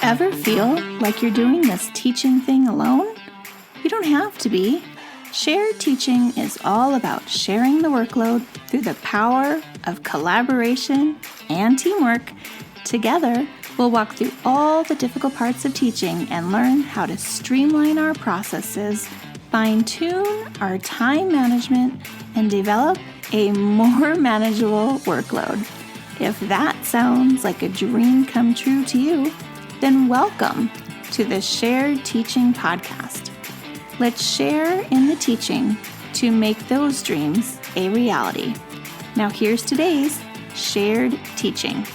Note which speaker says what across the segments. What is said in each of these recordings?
Speaker 1: Ever feel like you're doing this teaching thing alone? You don't have to be. Shared teaching is all about sharing the workload through the power of collaboration and teamwork. Together, we'll walk through all the difficult parts of teaching and learn how to streamline our processes, fine-tune our time management, and develop a more manageable workload. If that sounds like a dream come true to you, then welcome to the Shared Teaching Podcast. Let's share in the teaching to make those dreams a reality. Now here's today's Shared Teaching.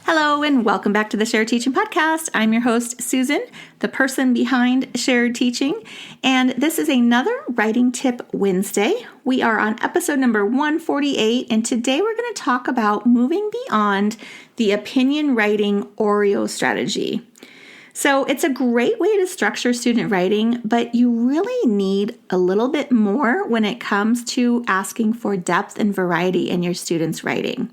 Speaker 1: Hello and welcome back to the Shared Teaching Podcast. I'm your host, Susan, the person behind Shared Teaching, and this is another Writing Tip Wednesday. We are on episode number 148, and today we're going to talk about moving beyond the opinion writing Oreo strategy. So it's a great way to structure student writing, but you really need a little bit more when it comes to asking for depth and variety in your students' writing.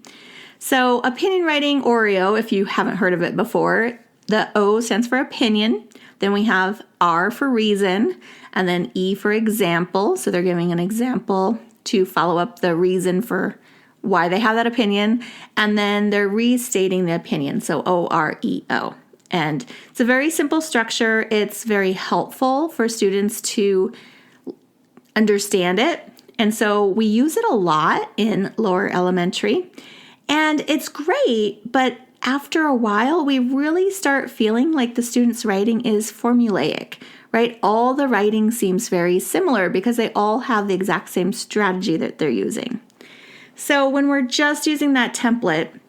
Speaker 1: So opinion writing Oreo, if you haven't heard of it before, the O stands for opinion. Then we have R for reason, and then E for example. So they're giving an example to follow up the reason for why they have that opinion. And then they're restating the opinion. So OREO. And it's a very simple structure. It's very helpful for students to understand it. And so we use it a lot in lower elementary. And it's great, but after a while, we really start feeling like the student's writing is formulaic, right? All the writing seems very similar because they all have the exact same strategy that they're using. So when we're just using that template,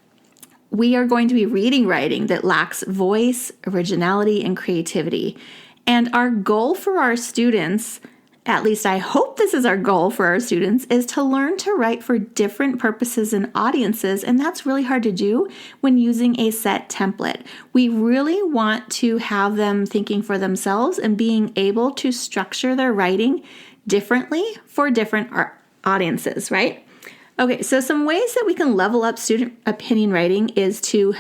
Speaker 1: we are going to be reading writing that lacks voice, originality, and creativity. And our goal for our students, at least I hope this is our goal for our students, is to learn to write for different purposes and audiences, and that's really hard to do when using a set template. We really want to have them thinking for themselves and being able to structure their writing differently for different audiences, right? Okay, so some ways that we can level up student opinion writing is to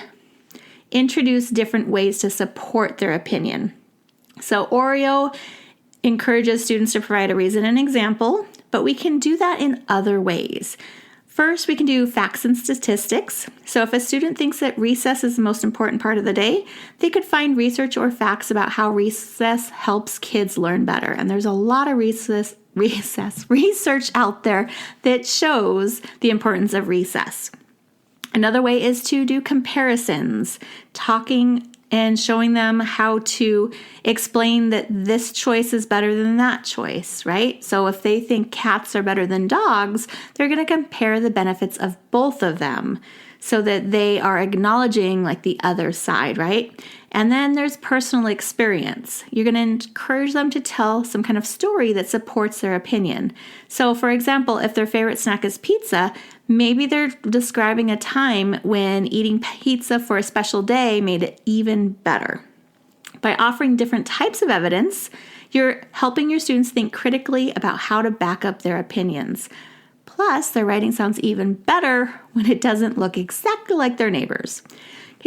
Speaker 1: introduce different ways to support their opinion. So Oreo encourages students to provide a reason and example, but we can do that in other ways. First, we can do facts and statistics. So if a student thinks that recess is the most important part of the day, they could find research or facts about how recess helps kids learn better. And there's a lot of recess research out there that shows the importance of recess. Another way is to do comparisons, talking and showing them how to explain that this choice is better than that choice, right? So if they think cats are better than dogs, they're going to compare the benefits of both of them so that they are acknowledging like the other side, right? And then there's personal experience. You're going to encourage them to tell some kind of story that supports their opinion. So for example, if their favorite snack is pizza, maybe they're describing a time when eating pizza for a special day made it even better. By offering different types of evidence, you're helping your students think critically about how to back up their opinions. Plus, their writing sounds even better when it doesn't look exactly like their neighbors.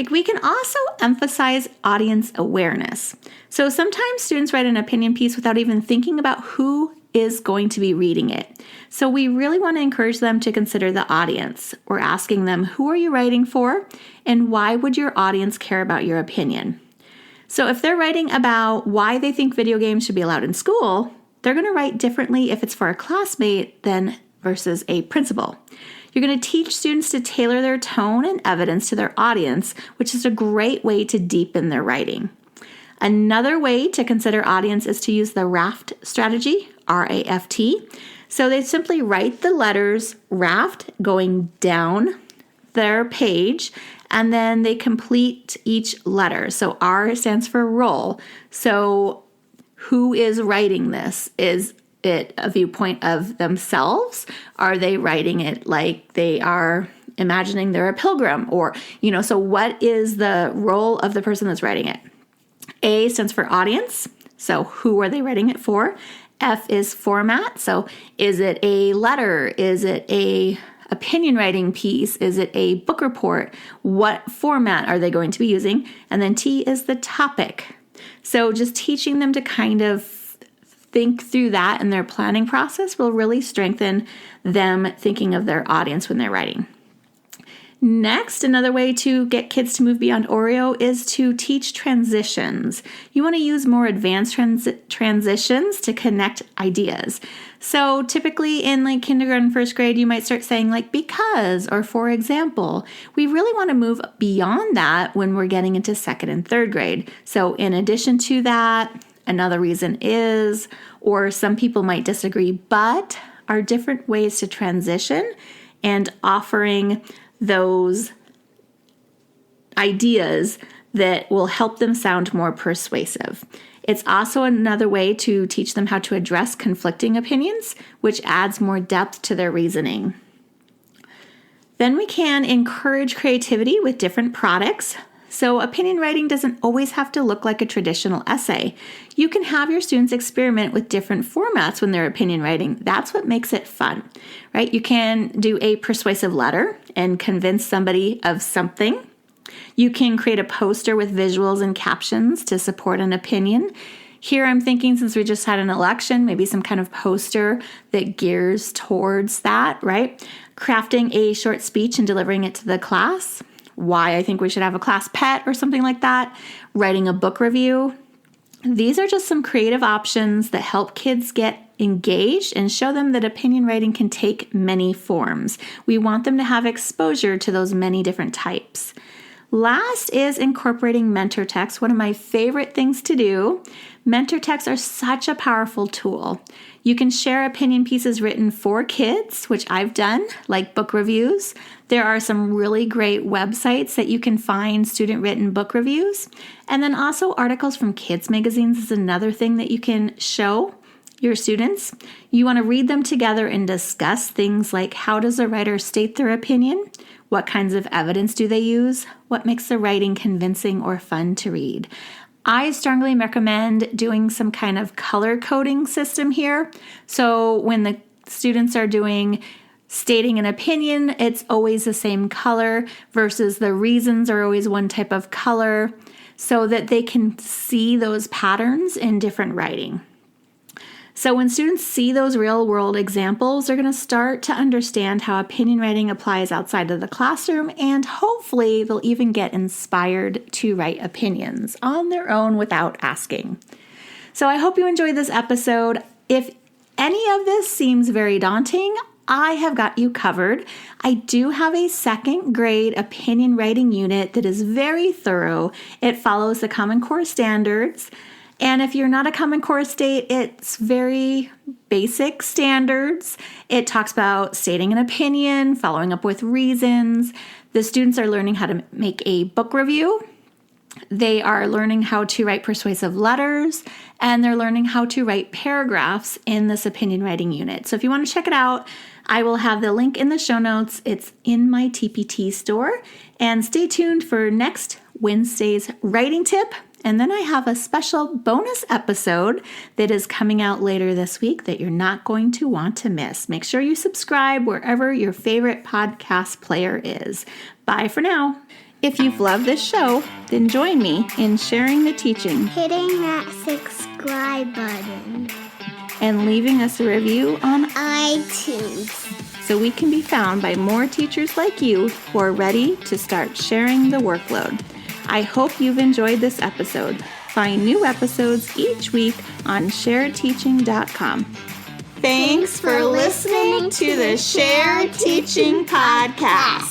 Speaker 1: We can also emphasize audience awareness. So sometimes students write an opinion piece without even thinking about who is going to be reading it. So we really want to encourage them to consider the audience. We're asking them, who are you writing for? And why would your audience care about your opinion? So if they're writing about why they think video games should be allowed in school, they're going to write differently if it's for a classmate than versus a principal. You're going to teach students to tailor their tone and evidence to their audience, which is a great way to deepen their writing. Another way to consider audience is to use the RAFT strategy, R-A-F-T. So they simply write the letters RAFT going down their page, and then they complete each letter. So R stands for role. So who is writing this? Is it a viewpoint of themselves? Are they writing it like they are imagining they're a pilgrim? Or, so what is the role of the person that's writing it? A stands for audience. So who are they writing it for? F is format. So is it a letter? Is it a opinion writing piece, is it a book report? What format are they going to be using? And then T is the topic. So just teaching them to kind of think through that in their planning process will really strengthen them thinking of their audience when they're writing. Next, another way to get kids to move beyond Oreo is to teach transitions. You want to use more advanced transitions to connect ideas. So typically in like kindergarten, first grade, you might start saying like because or for example. We really want to move beyond that when we're getting into second and third grade. So in addition to that, another reason is, or some people might disagree, but are different ways to transition and offering those ideas that will help them sound more persuasive. It's also another way to teach them how to address conflicting opinions, which adds more depth to their reasoning. Then we can encourage creativity with different products. So opinion writing doesn't always have to look like a traditional essay. You can have your students experiment with different formats when they're opinion writing. That's what makes it fun, right? You can do a persuasive letter and convince somebody of something. You can create a poster with visuals and captions to support an opinion. Here I'm thinking, since we just had an election, maybe some kind of poster that gears towards that, right? Crafting a short speech and delivering it to the class. Why I think we should have a class pet or something like that. Writing a book review. These are just some creative options that help kids get engaged and show them that opinion writing can take many forms. We want them to have exposure to those many different types. Last is incorporating mentor texts, one of my favorite things to do. Mentor texts are such a powerful tool. You can share opinion pieces written for kids, which I've done, like book reviews. There are some really great websites that you can find student-written book reviews. And then also articles from kids magazines is another thing that you can show your students. You want to read them together and discuss things like, how does a writer state their opinion? What kinds of evidence do they use? What makes the writing convincing or fun to read? I strongly recommend doing some kind of color coding system here. So when the students are stating an opinion, it's always the same color versus the reasons are always one type of color, so that they can see those patterns in different writing. So when students see those real world examples, they're going to start to understand how opinion writing applies outside of the classroom, and hopefully they'll even get inspired to write opinions on their own without asking. So I hope you enjoyed this episode. If any of this seems very daunting, I have got you covered. I do have a second grade opinion writing unit that is very thorough. It follows the Common Core standards. And if you're not a Common Core state, it's very basic standards. It talks about stating an opinion, following up with reasons. The students are learning how to make a book review. They are learning how to write persuasive letters, and they're learning how to write paragraphs in this opinion writing unit. So if you want to check it out, I will have the link in the show notes. It's in my TPT store. And stay tuned for next Wednesday's writing tip. And then I have a special bonus episode that is coming out later this week that you're not going to want to miss. Make sure you subscribe wherever your favorite podcast player is. Bye for now. If you've loved this show, then join me in sharing the teaching,
Speaker 2: hitting that subscribe button,
Speaker 1: and leaving us a review on
Speaker 2: iTunes,
Speaker 1: so we can be found by more teachers like you who are ready to start sharing the workload. I hope you've enjoyed this episode. Find new episodes each week on sharedteaching.com. Thanks for listening to the Shared Teaching Podcast.